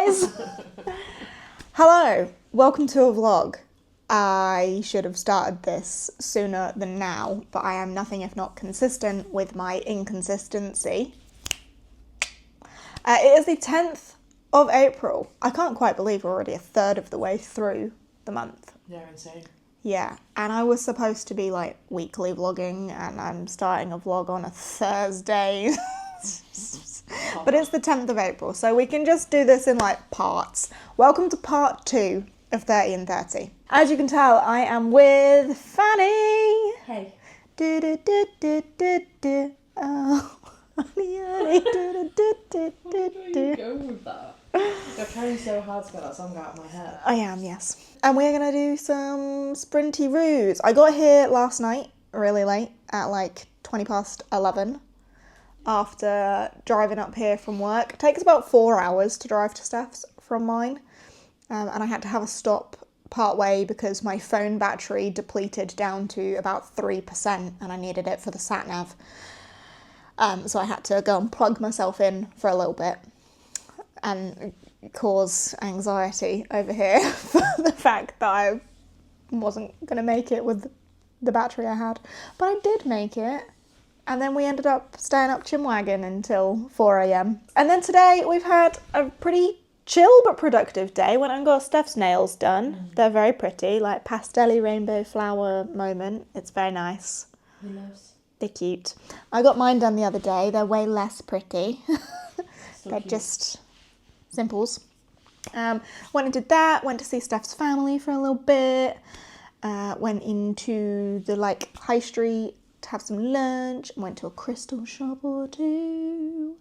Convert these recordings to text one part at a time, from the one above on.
guys! Hello, welcome to a vlog. I should have started this sooner than now, but I am nothing if not consistent with my inconsistency. It is the 10th of April. I can't quite believe we're already a third of the way through the month. Yeah, insane. Yeah, and I was supposed to be like weekly vlogging, and I'm starting a vlog on a Thursday. But it's the 10th of April, so we can just do this in like parts. Welcome to part 2 of 30 and 30. As you can tell, I am with Fanny. Hey. Do do do do do do. Oh, honey, honey, do do do do do. Where do you go with that? I'm trying so hard to get that song out of my head. I am, yes. And we're gonna do some sprinty-roos. I got here last night, really late, at like 20 past 11. After driving up here from work. It takes about 4 hours to drive to Steph's from mine. And I had to have a stop part way because my phone battery depleted down to about 3% and I needed it for the sat-nav. So I had to go and plug myself in for a little bit and cause anxiety over here for the fact that I wasn't going to make it with the battery I had. But I did make it. And then we ended up staying up Chinwagon until 4 a.m. And then today we've had a pretty chill but productive day. Went and got Steph's nails done. They're very pretty, like pastel-y rainbow flower moment. It's very nice. He knows. They're cute. I got mine done the other day. They're way less pretty. They're cute. just simples. Went and did that. Went to see Steph's family for a little bit. Went into the like high street to have some lunch, went to a crystal shop or two,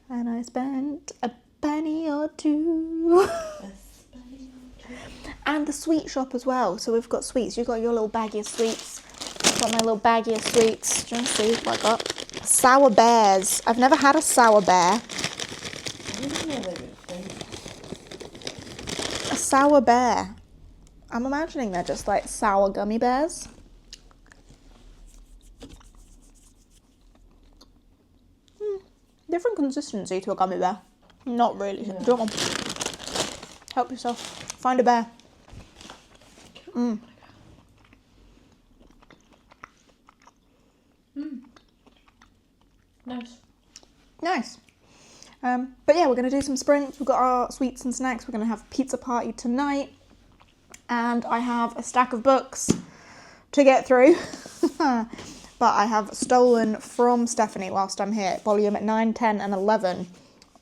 and I spent a penny or two. And the sweet shop as well, so we've got sweets. You've got your little baggie of sweets. I've got my little baggie of sweets. Do you want to see what I got? Sour bears. I've never had a sour bear. A sour bear. I'm imagining they're just like sour gummy bears. Different consistency to a gummy bear. Not really. Yeah. Do you want one? Help yourself. Find a bear. Nice. But yeah, we're going to do some sprints. We've got our sweets and snacks. We're going to have a pizza party tonight. And I have a stack of books to get through. But I have stolen from Stephanie whilst I'm here, volume 9, 10 and 11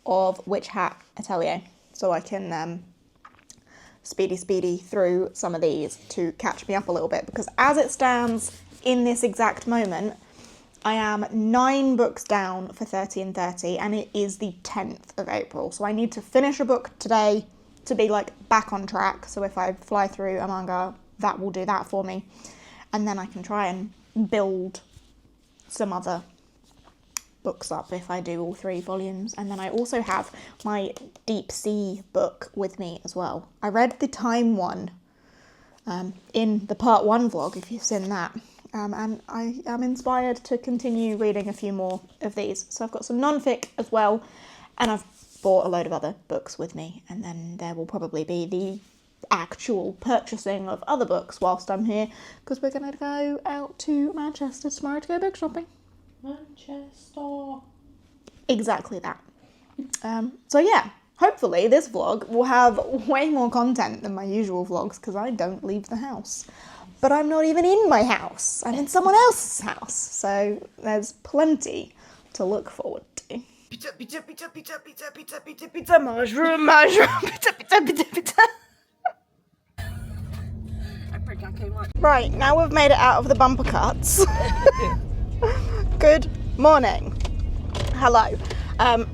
of Witch Hat Atelier. So I can speedy through some of these to catch me up a little bit. Because as it stands in this exact moment, I am 9 books down for 30 and 30 and it is the 10th of April. So I need to finish a book today to be like back on track. So if I fly through a manga, that will do that for me. And then I can try and build some other books up if I do all 3 volumes. And then I also have my deep sea book with me as well. I read the time one in the part 1 vlog, if you've seen that. And I am inspired to continue reading a few more of these. So I've got some non-fic as well, and I've bought a load of other books with me. And then there will probably be the actual purchasing of other books whilst I'm here, because we're going to go out to Manchester tomorrow to go book shopping. Manchester. Exactly that. So yeah, hopefully this vlog will have way more content than my usual vlogs, because I don't leave the house. But I'm not even in my house. I'm in someone else's house. So there's plenty to look forward to. Pizza, pizza, pizza, pizza, pizza, pizza, pizza, pizza, mushroom, pizza, pizza, pizza, pizza. Right, now we've made it out of the bumper cuts. Good morning. Hello.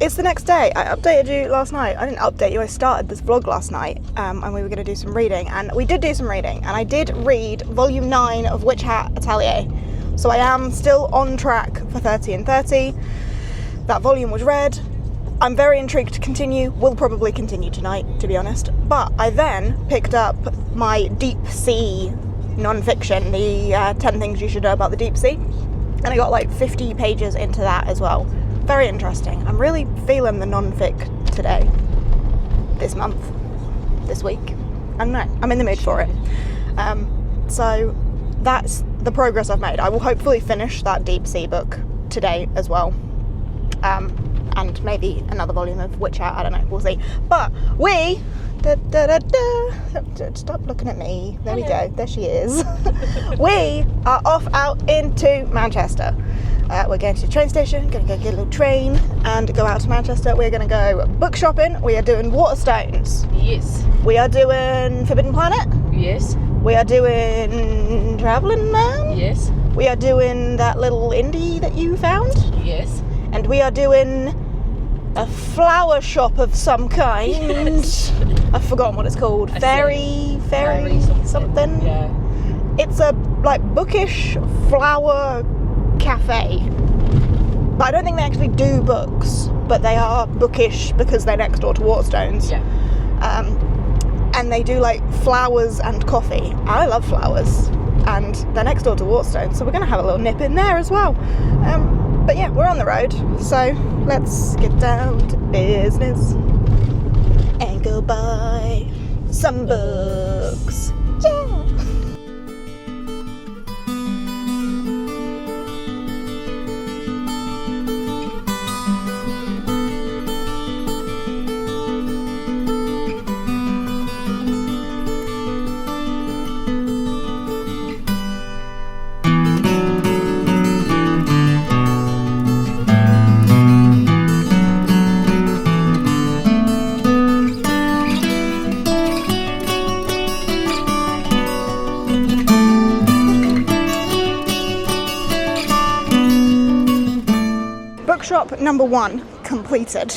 It's the next day. I updated you last night. I didn't update you, I started this vlog last night, and we were going to do some reading, and we did do some reading, and I did read volume 9 of Witch Hat Atelier. So I am still on track for 30 and 30. That volume was read. I'm very intrigued to continue. Will probably continue tonight, to be honest. But I then picked up my deep sea non-fiction, the 10 things you should know about the deep sea. And I got like 50 pages into that as well. Very interesting. I'm really feeling the non-fic today. this month, this week. I don't know, I'm in the mood for it. So that's the progress I've made. I will hopefully finish that deep sea book today as well. And maybe another volume of Witch Hat, I don't know, we'll see. But we... Stop looking at me. There we go. There she is. We are off out into Manchester. We're going to the train station, going to go get a little train and go out to Manchester. We're going to go book shopping. We are doing Waterstones. Yes. We are doing Forbidden Planet. Yes. We are doing Travelling Man. Yes. We are doing that little indie that you found. Yes. And we are doing a flower shop of some kind. Yes. I've forgotten what it's called. Fairy something. Yeah. It's a bookish flower cafe. But I don't think they actually do books, but they are bookish because they're next door to Waterstones. Yeah. And they do flowers and coffee. I love flowers, and they're next door to Waterstones, so we're going to have a little nip in there as well. But yeah, we're on the road, so let's get down to business and go buy some books. Yeah. Bookshop number 1 completed.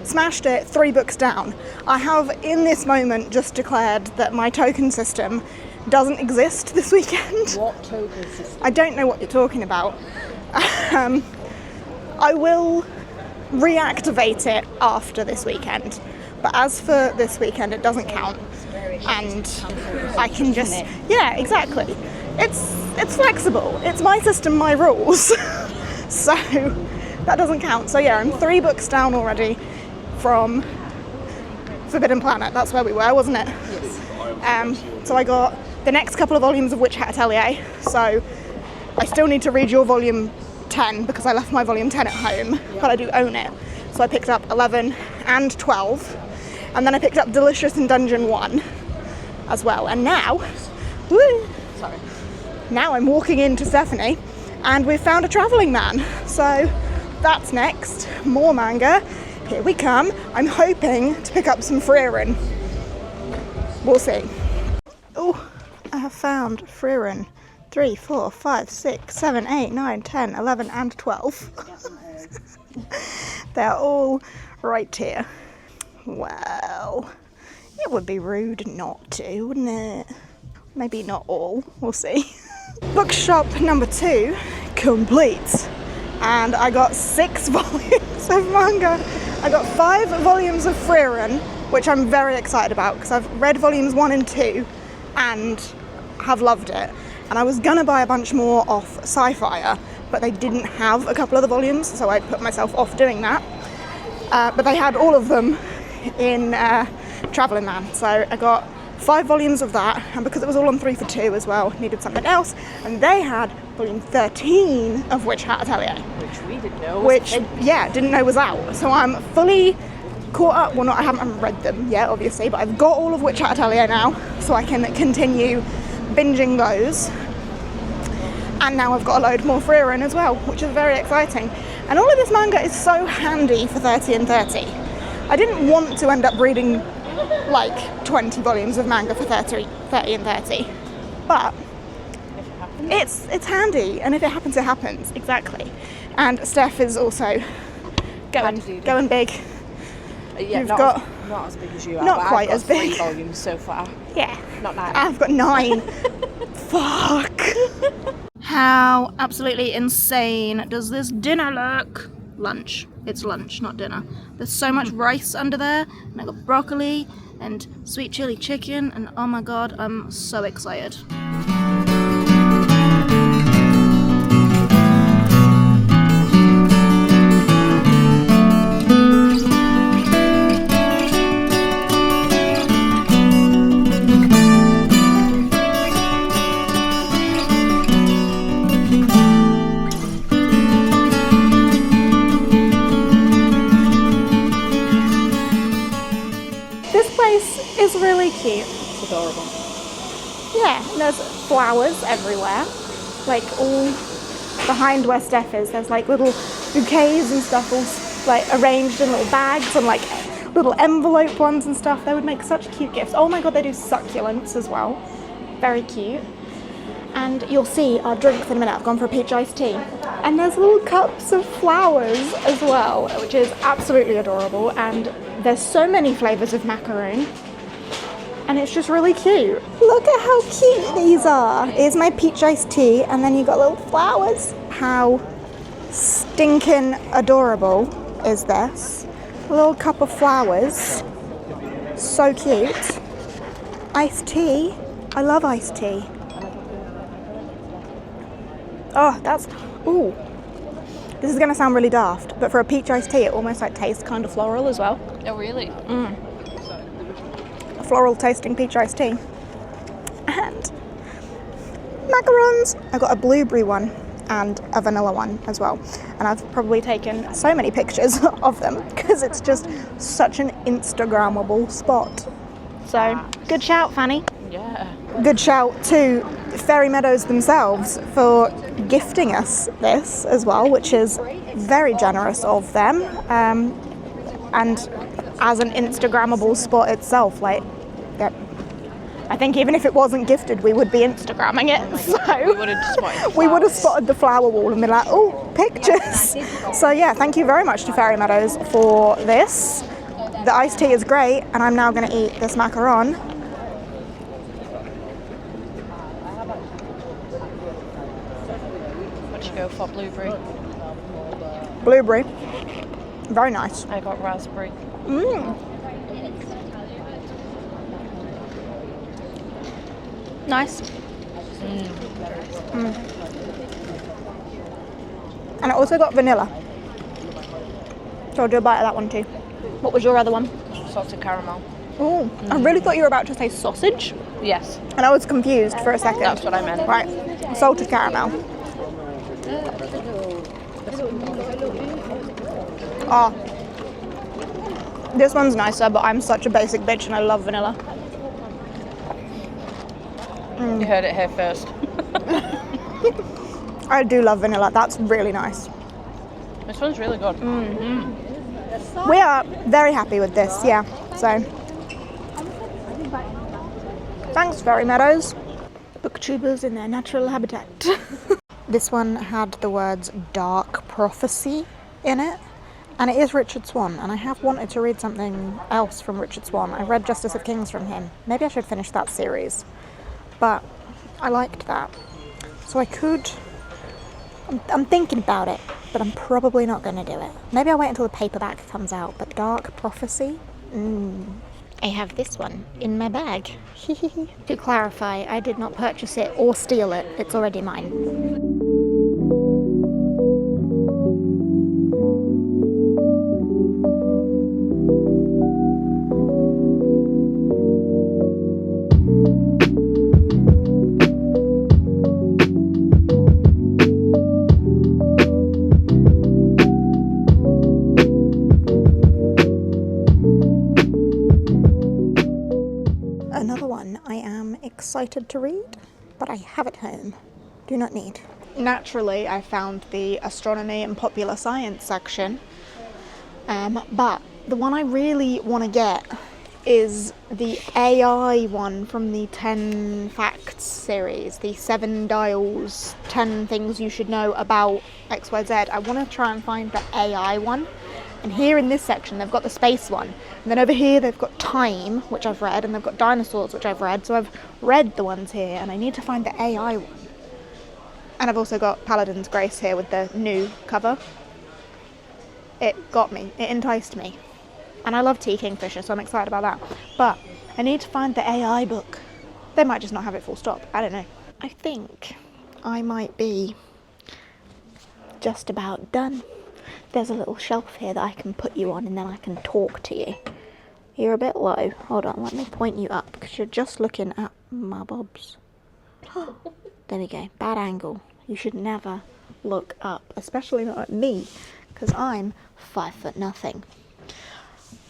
Smashed it, 3 books down. I have in this moment just declared that my token system doesn't exist this weekend. What token system? I don't know what you're talking about. I will reactivate it after this weekend, but as for this weekend it doesn't count, and I can just, yeah, exactly. It's flexible. It's my system, my rules. So that doesn't count. So yeah, I'm 3 books down already from Forbidden Planet. That's where we were, wasn't it? Yes. So I got the next couple of volumes of Witch Hat Atelier. So I still need to read your volume 10 because I left my volume 10 at home, but I do own it. So I picked up 11 and 12, and then I picked up Delicious in Dungeon 1 as well. And now, now I'm walking into Stephanie and we've found a travelling man. So that's next. More manga. Here we come. I'm hoping to pick up some Frieren. We'll see. Oh, I have found Frieren. 3, 4, 5, 6, 7, 8, 9, 10, 11 and 12. They're all right here. Well, it would be rude not to, wouldn't it? Maybe not all, we'll see. Bookshop number 2 complete, and I got 6 volumes of manga. I got 5 volumes of Frieren, which I'm very excited about because I've read volumes 1 and 2 and have loved it. And I was gonna buy a bunch more off Sci-Fi, but they didn't have a couple of the volumes, so I put myself off doing that. But they had all of them in Travelling Man, so I got 5 volumes of that, and because it was all on 3 for 2 as well, needed something else, and they had volume 13 of Witch Hat Atelier. Which we didn't know. Which, yeah, didn't know was out. So I'm fully caught up. Well, I haven't read them yet, obviously, but I've got all of Witch Hat Atelier now, so I can continue binging those. And now I've got a load more Frieren as well, which is very exciting. And all of this manga is so handy for 30 and 30. I didn't want to end up reading 20 volumes of manga for 30 and 30, but it's handy, and if it happens, it happens. Exactly. And Steph is also going big. Yeah, You've not got not as big as you are. not but quite I've as got big. 3 volumes so far. Yeah, Not 9. I've got 9. Fuck. How absolutely insane does this dinner look? Lunch. It's lunch, not dinner. There's so much rice under there, and I got broccoli and sweet chili chicken, and oh my god, I'm so excited. That's adorable. Yeah, and there's flowers everywhere. Like all behind where Steph is, there's like little bouquets and stuff all like arranged in little bags and like little envelope ones and stuff. They would make such cute gifts. Oh my god, they do succulents as well. Very cute. And you'll see our drinks in a minute. I've gone for a peach iced tea. And there's little cups of flowers as well, which is absolutely adorable. And there's so many flavours of macaroon. And it's just really cute. Look at how cute these are. Here's my peach iced tea, and then you got little flowers. How stinking adorable is this? A little cup of flowers. So cute. Iced tea. I love iced tea. Oh, that's, ooh. This is gonna sound really daft, but for a peach iced tea, it almost like tastes kind of floral as well. Oh, really? A floral tasting peach iced tea. And macarons. I got a blueberry one and a vanilla one as well. And I've probably taken so many pictures of them because it's just such an Instagrammable spot. So, good shout, Fanny. Yeah. Good shout to Fairy Meadows themselves for gifting us this as well, which is very generous of them. And as an Instagrammable spot itself, like, I think even if it wasn't gifted, we would be Instagramming it. So We would have spotted the flowers. we would have spotted the flower wall and been like, oh, pictures. So yeah, thank you very much to Fairy Meadows for this. The iced tea is great, and I'm now going to eat this macaron. What'd you go for? Blueberry? Blueberry. Very nice. I got raspberry. Nice. And I also got vanilla. So I'll do a bite of that one too. What was your other one? Salted caramel. Oh, I really thought you were about to say sausage. Yes. And I was confused for a second. That's what I meant. Right. Salted caramel. Oh. This one's nicer, but I'm such a basic bitch and I love vanilla. You heard it here first. I do love vanilla. That's really nice. This one's really good. We are very happy with this, yeah. So, thanks, Fairy Meadows. Booktubers in their natural habitat. This one had the words dark prophecy in it, and it is Richard Swan, and I have wanted to read something else from Richard Swan. I read Justice of Kings from him. Maybe I should finish that series, but I liked that. So I could, I'm thinking about it, but I'm probably not going to do it. Maybe I'll wait until the paperback comes out, but Dark Prophecy? I have this one in my bag. To clarify, I did not purchase it or steal it. It's already mine. Another one I am excited to read, but I have at home. Do not need. Naturally, I found the astronomy and popular science section, but the one I really want to get is the AI one from the 10 Facts series, the 7 dials, 10 things you should know about XYZ. I want to try and find the AI one. And here in this section, they've got the space one. And then over here, they've got time, which I've read, and they've got dinosaurs, which I've read. So I've read the ones here, and I need to find the AI one. And I've also got Paladin's Grace here with the new cover. It got me. It enticed me. And I love T. Kingfisher, so I'm excited about that. But I need to find the AI book. They might just not have it full stop. I don't know. I think I might be just about done. There's a little shelf here that I can put you on and then I can talk to you. You're a bit low. Hold on, let me point you up because you're just looking at my bobs. There we go. Bad angle. You should never look up, especially not at me because I'm 5'0".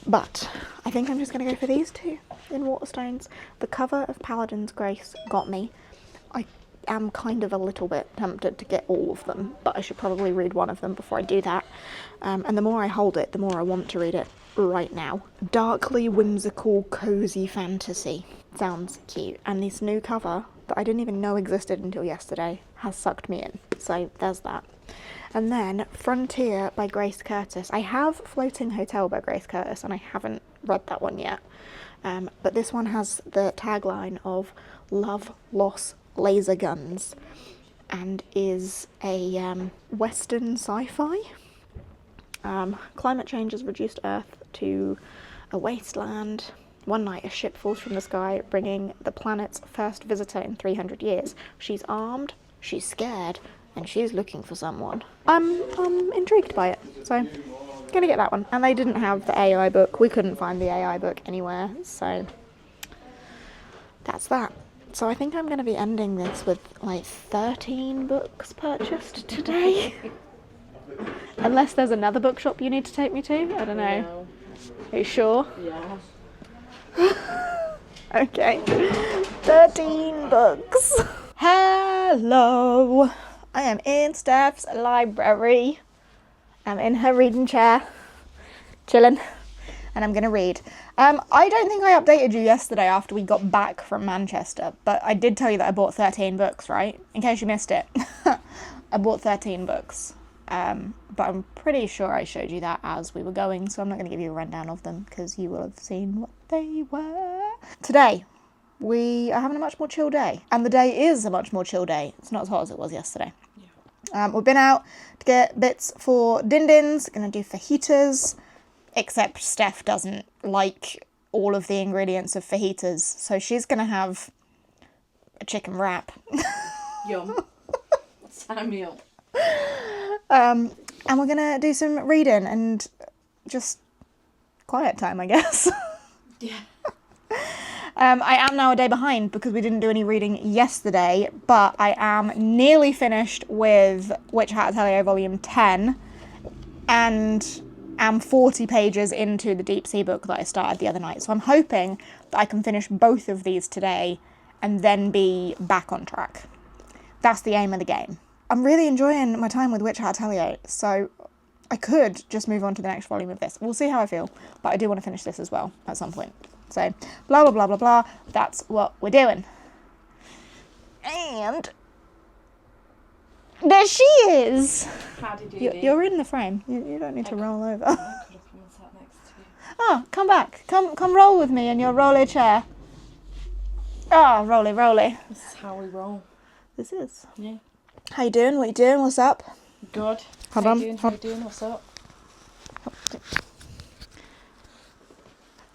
But I think I'm just going to go for these two in Waterstones. The cover of Paladin's Grace got me. I am kind of a little bit tempted to get all of them, but I should probably read one of them before I do that. And the more I hold it, the more I want to read it right now. Darkly whimsical, cozy fantasy. Sounds cute. And this new cover that I didn't even know existed until yesterday has sucked me in. So there's that. And then Frontier by Grace Curtis. I have Floating Hotel by Grace Curtis, and I haven't read that one yet. But this one has the tagline of Love, Loss, Laser Guns, and is a Western sci-fi. Climate change has reduced Earth to a wasteland. One night, a ship falls from the sky, bringing the planet's first visitor in 300 years. She's armed, she's scared, and she's looking for someone. I'm intrigued by it, so gonna get that one. And they didn't have the AI book. We couldn't find the AI book anywhere, so that's that. So I think I'm gonna be ending this with like 13 books purchased today. Unless there's another bookshop you need to take me to. I don't know. No. Are you sure? Yeah. Okay. 13 books. Hello. I am in Steph's library. I'm in her reading chair, chilling, and I'm going to read. I don't think I updated you yesterday after we got back from Manchester, but I did tell you that I bought 13 books, right? In case you missed it. I bought 13 books. But I'm pretty sure I showed you that as we were going, so I'm not going to give you a rundown of them because you will have seen what they were. Today, we are having a much more chill day, and the day is a much more chill day. It's not as hot as it was yesterday. Yeah. We've been out to get bits for din-dins, going to do fajitas, except Steph doesn't like all of the ingredients of fajitas, so she's going to have a chicken wrap. Yum. Sign me up. And we're gonna do some reading and just quiet time, I guess. Yeah. I am now a day behind because we didn't do any reading yesterday, but I am nearly finished with Witch Hat Atelier Volume 10 and am 40 pages into the Deep Sea book that I started the other night. So I'm hoping that I can finish both of these today and then be back on track. That's the aim of the game. I'm really enjoying my time with Witch Hat Atelier, so I could just move on to the next volume of this. We'll see how I feel, but I do want to finish this as well at some point. So, blah, blah, blah, blah, blah. That's what we're doing. And there she is. How did you do? You're in the frame. You don't need to roll over. I could have come and sat next to you. Oh, come back. Come roll with me in your roller chair. Oh, roly, roly. This is how we roll. This is. Yeah. How you doing? What you doing? What's up? Good. Hold How on. you doing? How you doing? What's up?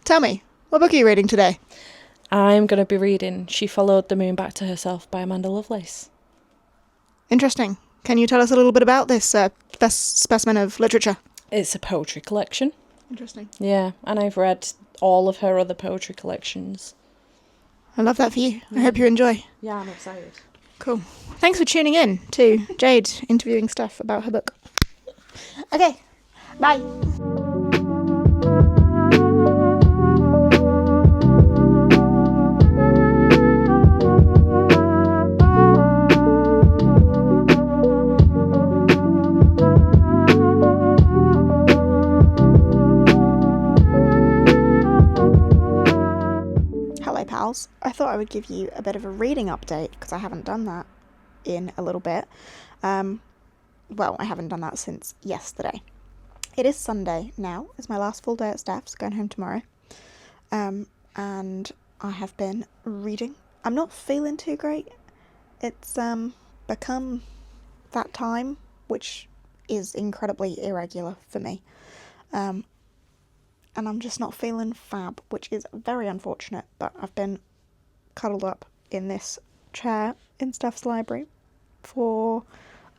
Tell me, what book are you reading today? I'm going to be reading She Followed the Moon Back to Herself by Amanda Lovelace. Interesting. Can you tell us a little bit about this best specimen of literature? It's a poetry collection. Interesting. Yeah, and I've read all of her other poetry collections. I love that for you. I hope you enjoy. Yeah, I'm excited. Cool. Thanks for tuning in to Jade interviewing Steph about her book. Okay, bye. Hello pals, I thought I would give you a bit of a reading update because I haven't done that in a little bit. Well, I haven't done that since yesterday. It is Sunday now. It's my last full day at Steph's, going home tomorrow. And I have been reading. I'm not feeling too great. It's become that time, which is incredibly irregular for me. And I'm just not feeling fab, which is very unfortunate, but I've been cuddled up in this chair in Steph's library for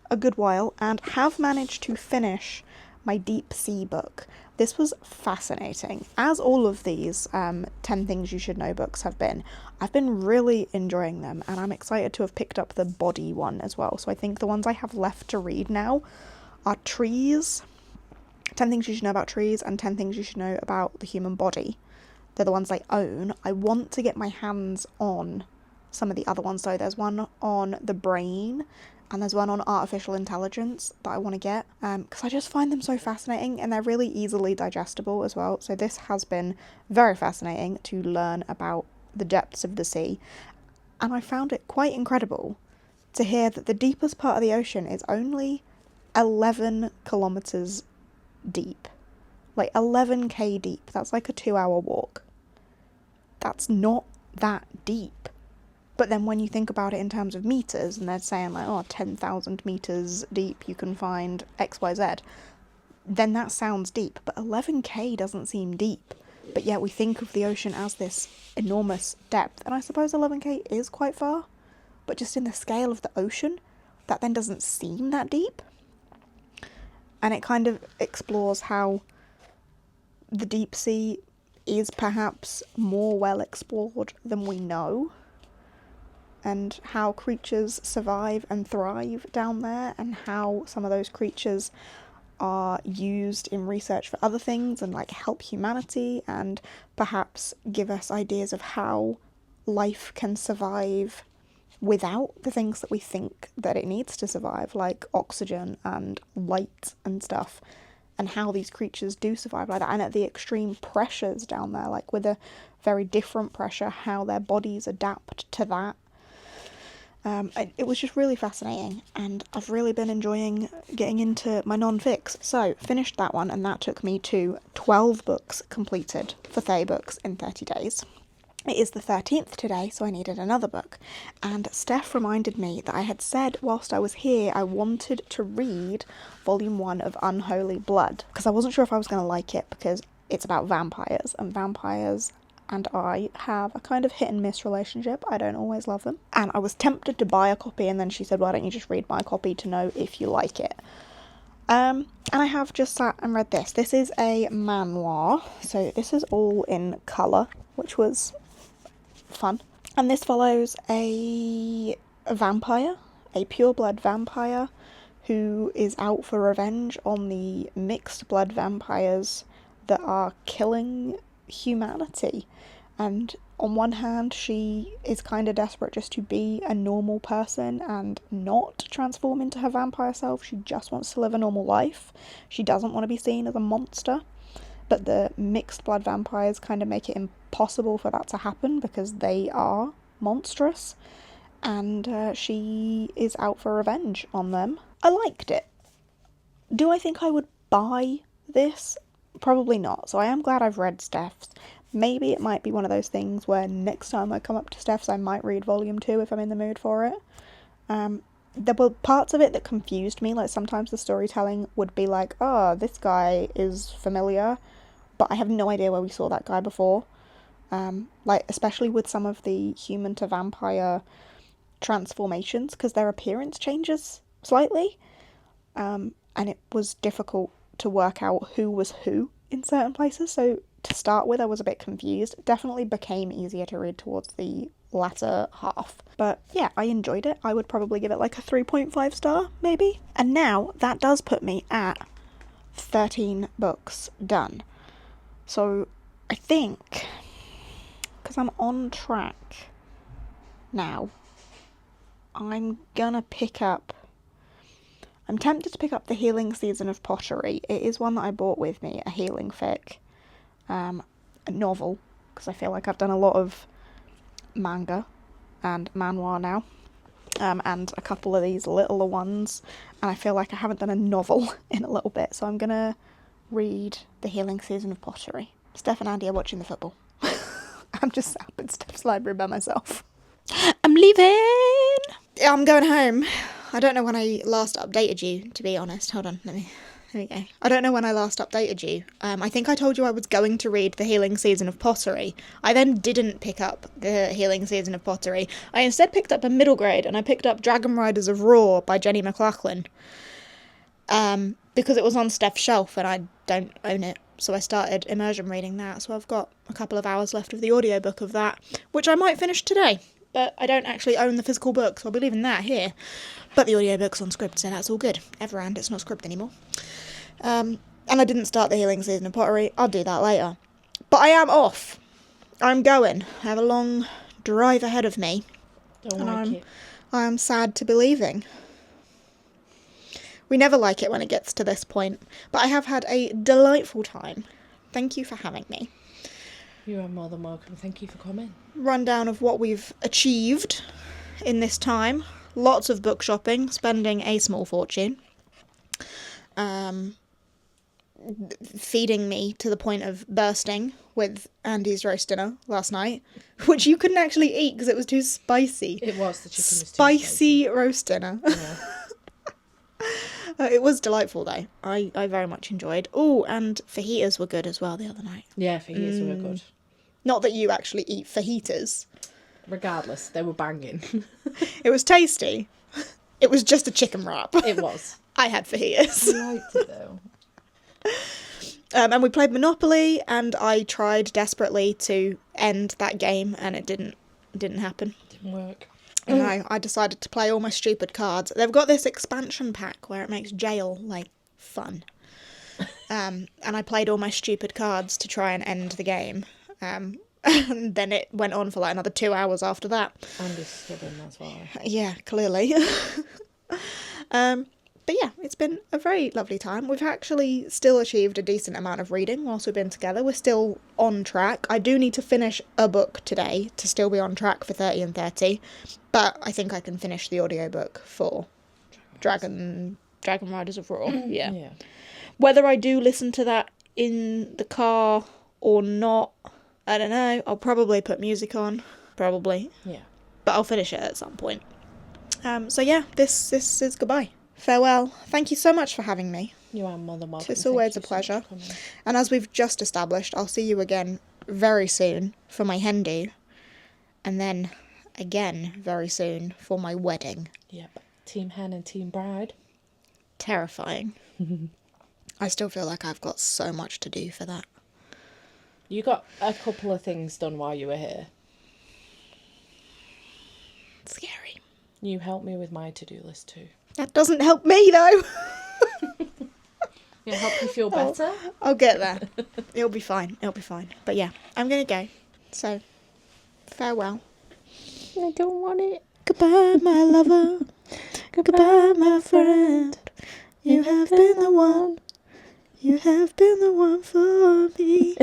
a good while and have managed to finish my Deep Sea book. This was fascinating. As all of these 10 Things You Should Know books have been, I've been really enjoying them, and I'm excited to have picked up the body one as well. So I think the ones I have left to read now are Trees, 10 Things You Should Know About Trees and 10 Things You Should Know About the Human Body. They're the ones I own. I want to get my hands on some of the other ones. So there's one on the brain and there's one on artificial intelligence that I want to get, because I just find them so fascinating, and they're really easily digestible as well. So this has been very fascinating to learn about the depths of the sea, and I found it quite incredible to hear that the deepest part of the ocean is only 11 kilometers deep. Like 11k deep. That's like a 2-hour walk. That's not that deep. But then when you think about it in terms of meters, and they're saying like, oh, 10,000 meters deep you can find XYZ, then that sounds deep. But 11k doesn't seem deep. But yet we think of the ocean as this enormous depth. And I suppose 11k is quite far. But just in the scale of the ocean, that then doesn't seem that deep. And it kind of explores how the deep sea is perhaps more well explored than we know, and how creatures survive and thrive down there, and how some of those creatures are used in research for other things and like help humanity, and perhaps give us ideas of how life can survive without the things that we think that it needs to survive, like oxygen and light and stuff, and how these creatures do survive like that, and at the extreme pressures down there, like with a very different pressure, how their bodies adapt to that. It was just really fascinating, and I've really been enjoying getting into my non-fics. So, finished that one, and that took me to 12 books completed for 30 books in 30 days. It is the 13th today, so I needed another book. And Steph reminded me that I had said whilst I was here I wanted to read Volume 1 of Unholy Blood, because I wasn't sure if I was going to like it, because it's about vampires, and vampires and I have a kind of hit and miss relationship. I don't always love them. And I was tempted to buy a copy, and then she said, why don't you just read my copy to know if you like it? And I have just sat and read this. This is a manhwa, so this is all in colour, which was fun. And this follows a vampire, a pureblood vampire, who is out for revenge on the mixed blood vampires that are killing humanity. And on one hand, she is kind of desperate just to be a normal person and not transform into her vampire self. She just wants to live a normal life. She doesn't want to be seen as a monster. But the mixed blood vampires kind of make it impossible for that to happen, because they are monstrous. And she is out for revenge on them. I liked it. Do I think I would buy this? Probably not. So I am glad I've read Steph's. Maybe it might be one of those things where next time I come up to Steph's I might read Volume 2 if I'm in the mood for it. There were parts of it that confused me, like sometimes the storytelling would be like, oh, this guy is familiar, but I have no idea where we saw that guy before. Like, especially with some of the human to vampire transformations, because their appearance changes slightly, and it was difficult to work out who was who in certain places, so to start with I was a bit confused. It definitely became easier to read towards the latter half. But yeah, I enjoyed it. I would probably give it like a 3.5 star, maybe. And now that does put me at 13 books done. So I think, because I'm on track now, I'm tempted to pick up The Healing Season of Pottery. It is one that I brought with me, a healing fic, a novel, because I feel like I've done a lot of manga and manhwa now, and a couple of these littler ones, and I feel like I haven't done a novel in a little bit, so I'm gonna read The Healing Season of Pottery. Steph and Andy are watching the football. I'm just sat in Steph's library by myself. I'm leaving! Yeah, I'm going home. I don't know when I last updated you, to be honest. Hold on, here we go. I don't know when I last updated you. I think I told you I was going to read The Healing Season of Pottery. I then didn't pick up The Healing Season of Pottery. I instead picked up a middle grade, and I picked up Dragon Riders of Raw by Jenny McLaughlin. Because it was on Steph's shelf and I don't own it. So I started immersion reading that. So I've got a couple of hours left of the audiobook of that, which I might finish today. But I don't actually own the physical book, so I'll be leaving that here. But the audiobook's on script, so that's all good. Everand, it's not script anymore. And I didn't start the healing season of pottery. I'll do that later. But I am off. I'm going. I have a long drive ahead of me. Don't like it. I am sad to be leaving. We never like it when it gets to this point. But I have had a delightful time. Thank you for having me. You are more than welcome. Thank you for coming. Rundown of what we've achieved in this time. Lots of book shopping, spending a small fortune. Feeding me to the point of bursting with Andy's roast dinner last night, which you couldn't actually eat because it was too spicy. It was. The chicken was too spicy roast dinner. Yeah. It was delightful though. I very much enjoyed. Oh, and fajitas were good as well the other night. Yeah, fajitas were good. Not that you actually eat fajitas. Regardless, they were banging. It was tasty. It was just a chicken wrap. It was. I had fajitas. I liked it though. And we played Monopoly, and I tried desperately to end that game, and it didn't happen. Didn't work. No, I decided to play all my stupid cards. They've got this expansion pack where it makes jail, like, fun. And I played all my stupid cards to try and end the game. And then it went on for like another 2 hours after that. Andy's stubborn, that's why. Yeah, clearly. But yeah, it's been a very lovely time. We've actually still achieved a decent amount of reading whilst we've been together. We're still on track. I do need to finish a book today to still be on track for 30 and 30. But I think I can finish the audiobook for Dragon Riders of Raw. Yeah. Whether I do listen to that in the car or not, I don't know. I'll probably put music on. Probably. Yeah. But I'll finish it at some point. So yeah, this is goodbye. Farewell. Thank you so much for having me. You are more than welcome. It's always a pleasure. And as we've just established, I'll see you again very soon for my hen do. And then again very soon for my wedding. Yep. Team hen and team bride. Terrifying. I still feel like I've got so much to do for that. You got a couple of things done while you were here. Scary. You helped me with my to-do list too. That doesn't help me though. It'll help you feel better. I'll get there. It'll be fine. But yeah, I'm going to go. So, farewell. I don't want it. Goodbye, my lover. Goodbye, my friend. You have been the one. You have been the one for me.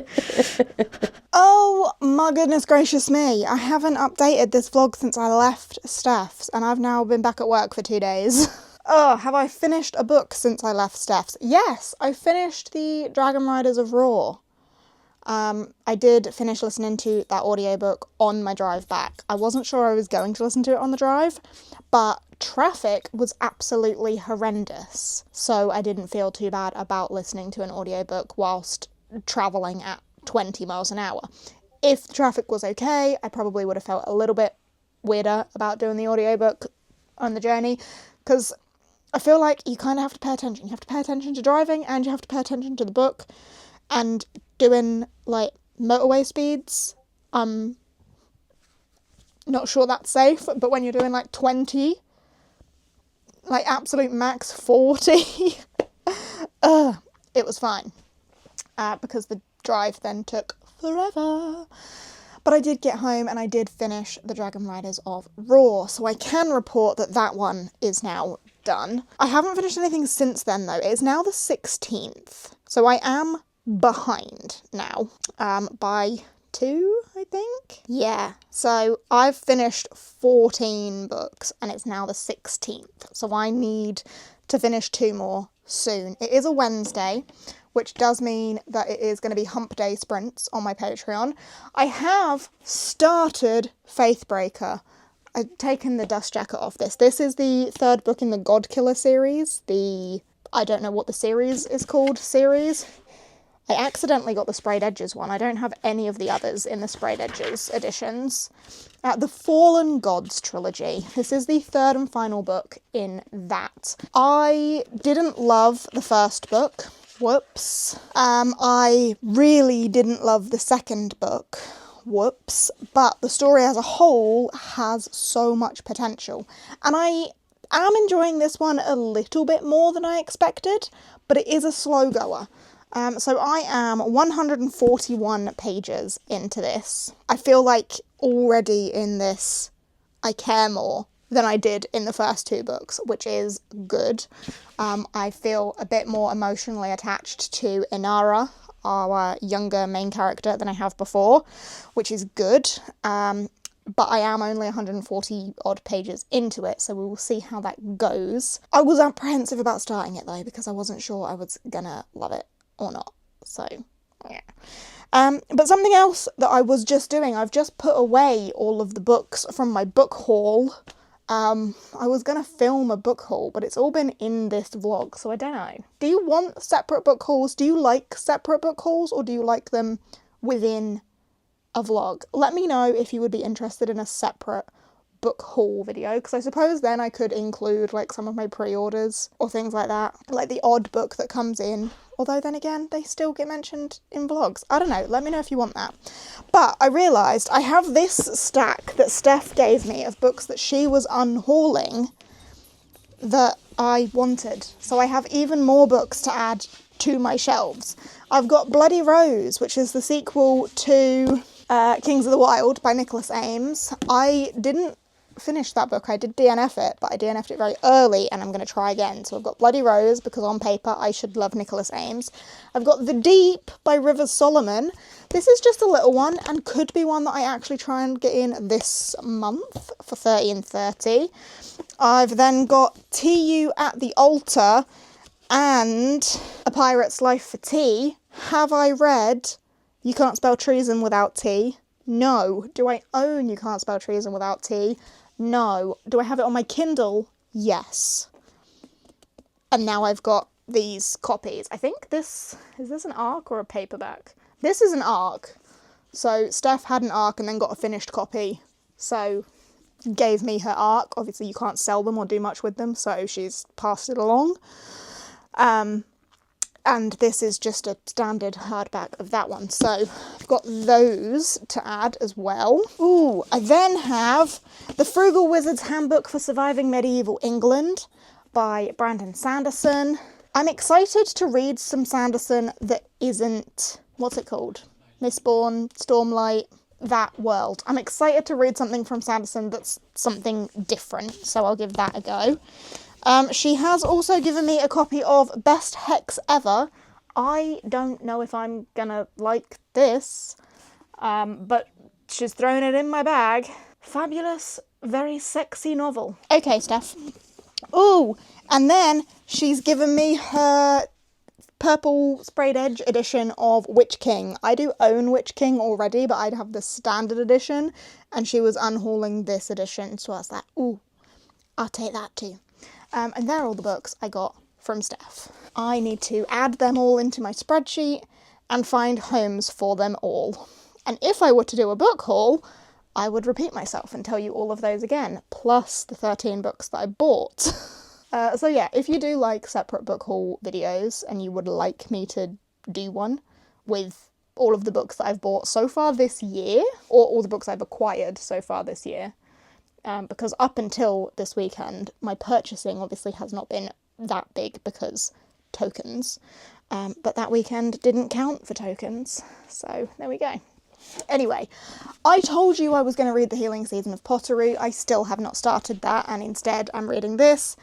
Oh my goodness gracious me. I haven't updated this vlog since I left Steph's, and I've now been back at work for 2 days. Oh, have I finished a book since I left Steph's? Yes, I finished the Dragon Riders of Raw. I did finish listening to that audiobook on my drive back. I wasn't sure I was going to listen to it on the drive, but traffic was absolutely horrendous, so I didn't feel too bad about listening to an audiobook whilst travelling at 20 miles an hour. If the traffic was okay, I probably would have felt a little bit weirder about doing the audiobook on the journey, because I feel like you kind of have to pay attention. You have to pay attention to driving, and you have to pay attention to the book, and doing, like, motorway speeds, not sure that's safe, but when you're doing, like, 20, like, absolute max 40, it was fine, because the drive then took forever. But I did get home and I did finish the Dragon Riders of Raw, so I can report that that one is now done. I haven't finished anything since then, though. It's now the 16th, so I am behind now, by 2, I think? Yeah, so I've finished 14 books and it's now the 16th, so I need to finish 2 more soon. It is a Wednesday, which does mean that it is going to be hump day sprints on my Patreon. I have started Faithbreaker. I've taken the dust jacket off this. This is the 3rd book in the God Killer series, I don't know what the series is called, I accidentally got the Sprayed Edges one. I don't have any of the others in the Sprayed Edges editions. The Fallen Gods trilogy. This is the 3rd and final book in that. I didn't love the first book. Whoops. I really didn't love the 2nd book. Whoops. But the story as a whole has so much potential. And I am enjoying this one a little bit more than I expected, but it is a slow goer. So I am 141 pages into this. I feel like already in this I care more than I did in the first 2 books, which is good. I feel a bit more emotionally attached to Inara, our younger main character, than I have before, which is good. But I am only 140 odd pages into it, so we will see how that goes. I was apprehensive about starting it though, because I wasn't sure I was gonna love it or not. So, yeah. But something else that I was just doing, I've just put away all of the books from my book haul. I was gonna film a book haul, but it's all been in this vlog, so I don't know. Do you want separate book hauls? Do you like separate book hauls, or do you like them within a vlog? Let me know if you would be interested in a separate book haul video, because I suppose then I could include like some of my pre-orders or things like that, like the odd book that comes in, although then again they still get mentioned in vlogs. I don't know, let me know if you want that. But I realised I have this stack that Steph gave me of books that she was unhauling that I wanted, so I have even more books to add to my shelves. I've got Bloody Rose, which is the sequel to Kings of the Wild by Nicholas Ames. I didn't finish that book. I did DNF it, but I DNF'd it very early, and I'm going to try again. So I've got Bloody Rose, because on paper I should love Nicholas Ames. I've got The Deep by Rivers Solomon. This is just a little one, and could be one that I actually try and get in this month for 30 and 30. I've then got TU at the Altar and A Pirate's Life for Tea. Have I read You Can't Spell Treason Without Tea? No. Do I own You Can't Spell Treason Without Tea? No. Do I have it on my Kindle? Yes. And now I've got these copies. I think is this an ARC or a paperback? This is an ARC. So Steph had an ARC and then got a finished copy. So gave me her ARC. Obviously you can't sell them or do much with them, so she's passed it along. And this is just a standard hardback of that one. So I've got those to add as well. Ooh, I then have The Frugal Wizard's Handbook for Surviving Medieval England by Brandon Sanderson. I'm excited to read some Sanderson that isn't, what's it called? Mistborn, Stormlight, that world. I'm excited to read something from Sanderson that's something different, so I'll give that a go. She has also given me a copy of Best Hex Ever. I don't know if I'm gonna like this, but she's thrown it in my bag. Fabulous, very sexy novel. Okay, Steph. Ooh, and then she's given me her purple sprayed edge edition of Witch King. I do own Witch King already, but I'd have the standard edition, and she was unhauling this edition, so I was like, ooh, I'll take that too. And they're all the books I got from Steph. I need to add them all into my spreadsheet and find homes for them all. And if I were to do a book haul, I would repeat myself and tell you all of those again, plus the 13 books that I bought. So yeah, if you do like separate book haul videos and you would like me to do one with all of the books that I've bought so far this year, or all the books I've acquired so far this year, because up until this weekend, my purchasing obviously has not been that big because tokens, but that weekend didn't count for tokens, so there we go. Anyway, I told you I was going to read The Healing Season of Pottery. I still have not started that, and instead I'm reading this,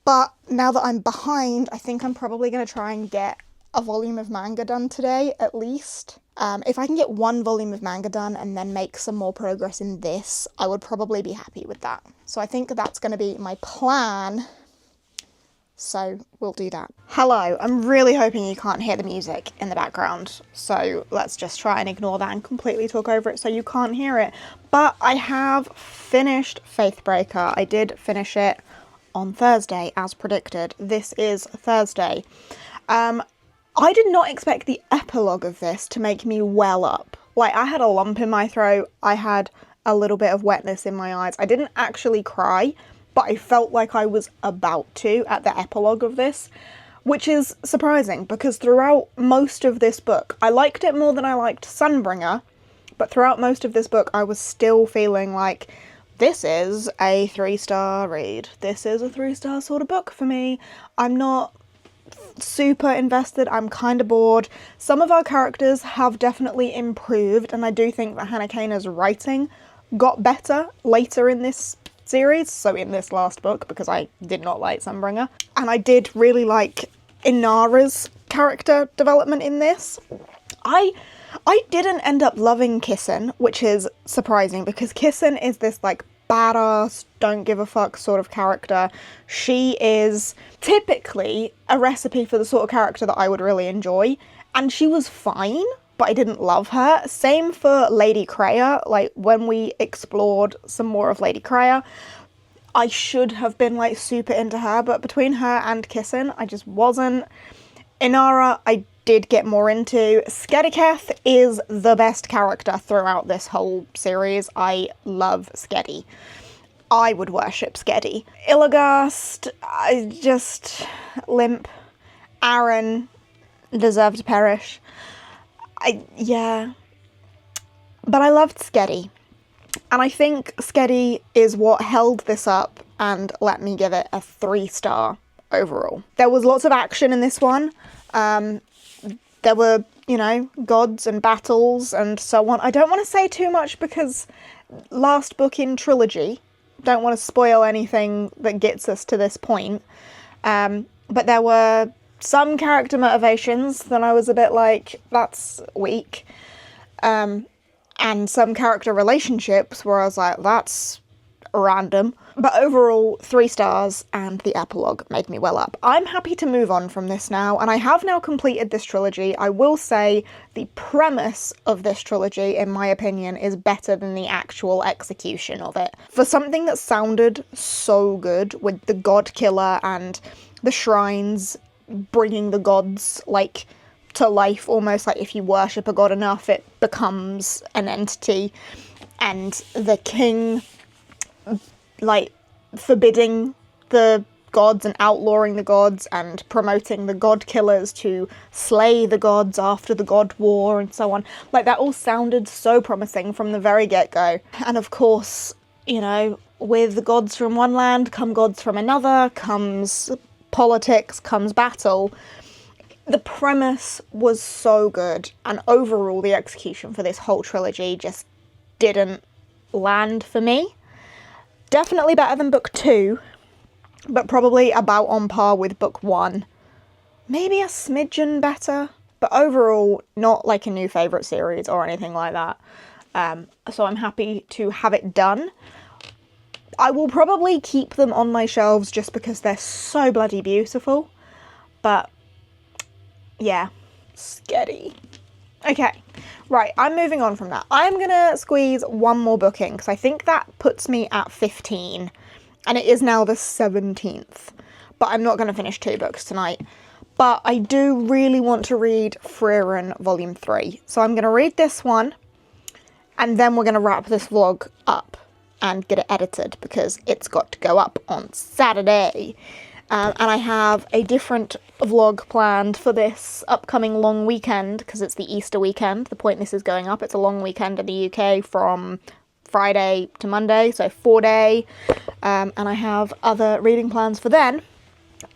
but now that I'm behind, I think I'm probably going to try and get a volume of manga done today, at least. If I can get one volume of manga done and then make some more progress in this, I would probably be happy with that. So I think that's going to be my plan. So we'll do that. Hello, I'm really hoping you can't hear the music in the background. So let's just try and ignore that and completely talk over it so you can't hear it. But I have finished Faithbreaker. I did finish it on Thursday, as predicted. This is Thursday. I did not expect the epilogue of this to make me well up. Like, I had a lump in my throat, I had a little bit of wetness in my eyes. I didn't actually cry, but I felt like I was about to at the epilogue of this, which is surprising because throughout most of this book, I liked it more than I liked Sunbringer, but throughout most of this book, I was still feeling like, this is a 3-star read. This is a 3-star sort of book for me. I'm not super invested. I'm kind of bored. Some of our characters have definitely improved, and I do think that Hannah Kane's writing got better later in this series, so in this last book, because I did not like Sunbringer. And I did really like Inara's character development in this. I didn't end up loving Kissin, which is surprising, because Kissin is this like badass, don't give a fuck sort of character. She is typically a recipe for the sort of character that I would really enjoy, and she was fine, but I didn't love her. Same for Lady Kreia. Like, when we explored some more of Lady Kreia, I should have been like super into her, but between her and Kissin, I just wasn't. Inara, I did get more into. Skediketh is the best character throughout this whole series. I love Skedi. I would worship Skedi. Illagast, I just... limp. Aaron, deserve to perish. Yeah. But I loved Skedi. And I think Skedi is what held this up and let me give it a 3-star overall. There was lots of action in this one. There were, you know, gods and battles and so on. I don't want to say too much because last book in trilogy, don't want to spoil anything that gets us to this point. But there were some character motivations that I was a bit like, that's weak. And some character relationships where I was like, that's random. But overall, 3 stars, and the epilogue made me well up. I'm happy to move on from this now, and I have now completed this trilogy. I will say the premise of this trilogy, in my opinion, is better than the actual execution of it. For something that sounded so good, with the god killer and the shrines bringing the gods, like, to life, almost like if you worship a god enough, it becomes an entity, and the king, like, forbidding the gods and outlawing the gods and promoting the god killers to slay the gods after the god war and so on. Like, that all sounded so promising from the very get-go. And of course, you know, with the gods from one land come gods from another, comes politics, comes battle. The premise was so good, and overall the execution for this whole trilogy just didn't land for me. Definitely better than book 2, but probably about on par with book 1. Maybe a smidgen better, but overall not like a new favourite series or anything like that. So I'm happy to have it done. I will probably keep them on my shelves just because they're so bloody beautiful. But yeah, Skedi. Okay, right, I'm moving on from that. I'm gonna squeeze one more book in, because I think that puts me at 15, and it is now the 17th, but I'm not gonna finish 2 books tonight. But I do really want to read Frieren Volume 3, so I'm gonna read this one, and then we're gonna wrap this vlog up and get it edited, because it's got to go up on Saturday. And I have a different vlog planned for this upcoming long weekend, because it's the Easter weekend, the point this is going up. It's a long weekend in the UK from Friday to Monday, so 4-day, and I have other reading plans for then.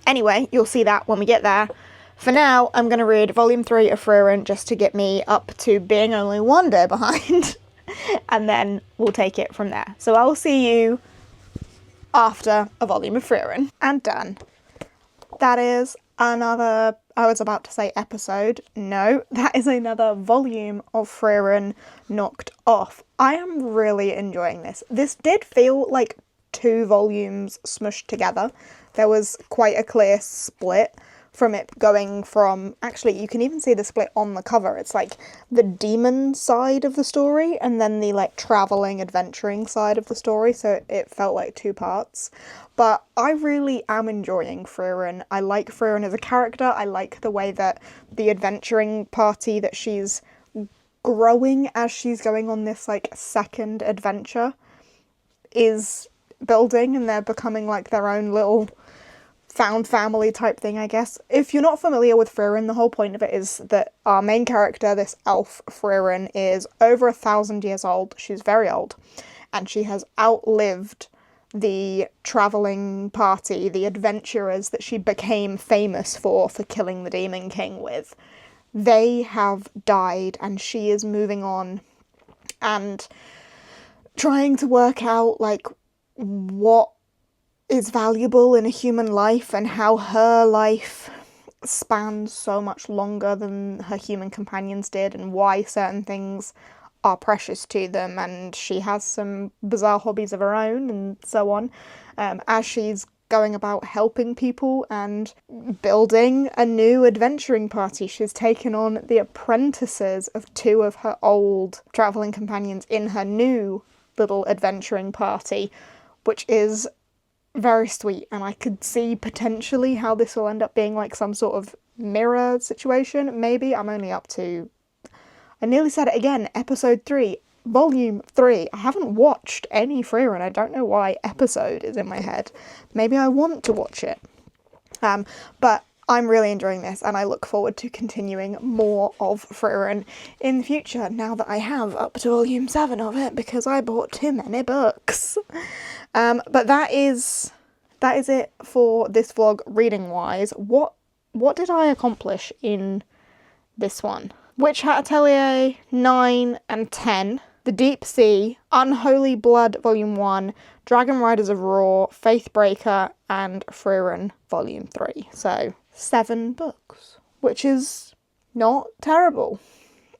Anyway, you'll see that when we get there. For now, I'm going to read Volume 3 of Frieren just to get me up to being only 1 day behind, and then we'll take it from there. So I'll see you after a volume of Frieren. And done. That is another, I was about to say episode. No, that is another volume of Frieren knocked off. I am really enjoying this. This did feel like 2 volumes smushed together. There was quite a clear split from it going from, actually you can even see the split on the cover. It's like the demon side of the story and then the like traveling adventuring side of the story, so it felt like 2 parts. But I really am enjoying Frieren. I like Frieren as a character. I like the way that the adventuring party that she's growing as she's going on this like second adventure is building, and they're becoming like their own little found family type thing, I guess. If you're not familiar with Frieren, the whole point of it is that our main character, this elf Frieren, is over 1,000 years old. She's very old, and she has outlived the travelling party, the adventurers that she became famous for killing the Demon King with, they have died, and she is moving on and trying to work out, like, what is valuable in a human life and how her life spans so much longer than her human companions did, and why certain things are precious to them. And she has some bizarre hobbies of her own and so on, as she's going about helping people and building a new adventuring party. She's taken on the apprentices of 2 of her old travelling companions in her new little adventuring party, which is very sweet, and I could see potentially how this will end up being like some sort of mirror situation. Maybe. I'm only up to, I nearly said it again, episode 3, volume 3. I haven't watched any Freya, and I don't know why episode is in my head. Maybe I want to watch it. But I'm really enjoying this, and I look forward to continuing more of Freya in the future, now that I have up to volume 7 of it, because I bought too many books. But that is it for this vlog, reading wise. What did I accomplish in this one? Witch Hat Atelier 9 and 10, The Deep Sea, Unholy Blood Volume 1, Dragon Riders of Raw, Faithbreaker, and Freya Volume 3. So 7 books, which is not terrible.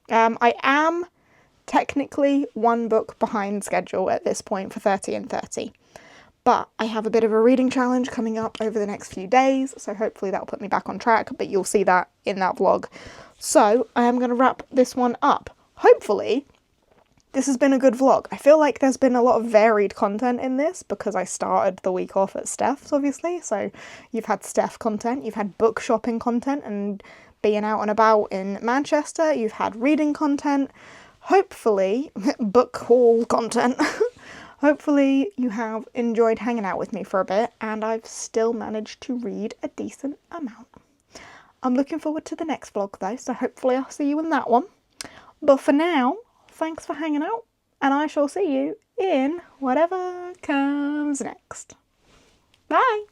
I am technically 1 book behind schedule at this point for 30 and 30. But I have a bit of a reading challenge coming up over the next few days, so hopefully that'll put me back on track, but you'll see that in that vlog. So I am going to wrap this one up. Hopefully this has been a good vlog. I feel like there's been a lot of varied content in this because I started the week off at Steph's, obviously. So you've had Steph content, you've had book shopping content and being out and about in Manchester, you've had reading content, hopefully book haul content. Hopefully you have enjoyed hanging out with me for a bit, and I've still managed to read a decent amount. I'm looking forward to the next vlog though, so hopefully I'll see you in that one. But for now, thanks for hanging out, and I shall see you in whatever comes next. Bye!